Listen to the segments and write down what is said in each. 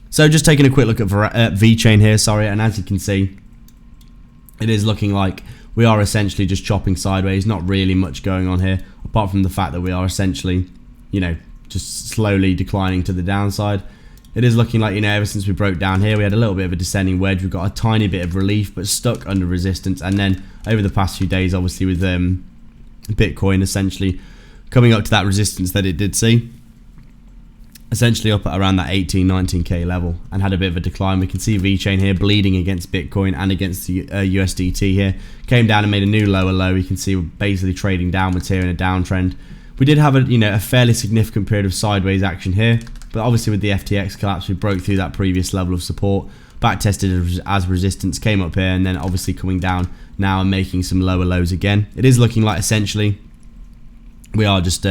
So just taking a quick look at Vechain here, sorry, and as you can see, it is looking like we are essentially just chopping sideways, not really much going on here, apart from the fact that we are essentially, you know, just slowly declining to the downside. It is looking like, you know, ever since we broke down here, we had a little bit of a descending wedge. We've got a tiny bit of relief, but stuck under resistance. And then over the past few days, obviously with Bitcoin essentially coming up to that resistance that it did see, essentially up at around that 18, 19k level, and had a bit of a decline. We can see Vechain here bleeding against Bitcoin and against the USDT here. Came down and made a new lower low. You can see we're basically trading downwards here in a downtrend. We did have a fairly significant period of sideways action here, but obviously with the FTX collapse, we broke through that previous level of support, back tested as resistance, came up here, and then obviously coming down now and making some lower lows again. It is looking like essentially we are just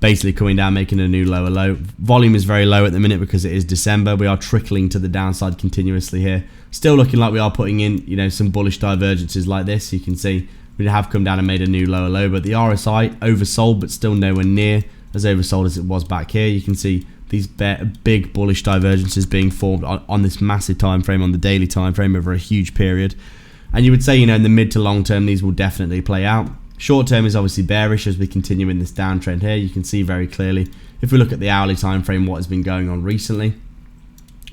basically coming down, making a new lower low. Volume is very low at the minute because it is December. We are trickling to the downside continuously here. Still looking like we are putting in, you know, some bullish divergences like this. You can see we have come down and made a new lower low, but the RSI oversold, but still nowhere near as oversold as it was back here. You can see these big bullish divergences being formed on this massive time frame, on the daily time frame over a huge period. And you would say, you know, in the mid to long term, these will definitely play out. Short term is obviously bearish as we continue in this downtrend here. You can see very clearly, if we look at the hourly time frame, what has been going on recently.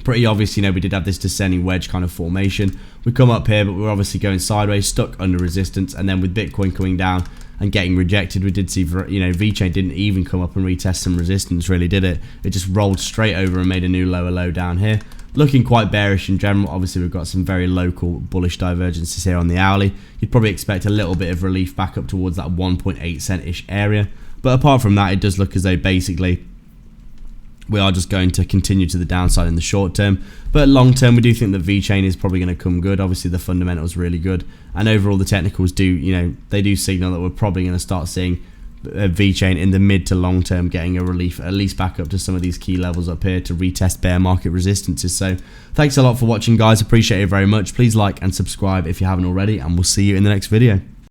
Pretty obvious, you know, we did have this descending wedge kind of formation. We come up here, but we're obviously going sideways, stuck under resistance, and then with Bitcoin coming down and getting rejected, we did see, you know, Vechain didn't even come up and retest some resistance, really, did it? It just rolled straight over and made a new lower low down here. Looking quite bearish in general. Obviously, we've got some very local bullish divergences here on the hourly. You'd probably expect a little bit of relief back up towards that 1.8 cent-ish area. But apart from that, it does look as though basically we are just going to continue to the downside in the short term. But long term, we do think that Vechain is probably going to come good. Obviously, the fundamentals really good. And overall, the technicals do, you know, they do signal that we're probably going to start seeing Vechain in the mid to long term getting a relief, at least back up to some of these key levels up here to retest bear market resistances. So thanks a lot for watching, guys. Appreciate it very much. Please like and subscribe if you haven't already, and we'll see you in the next video.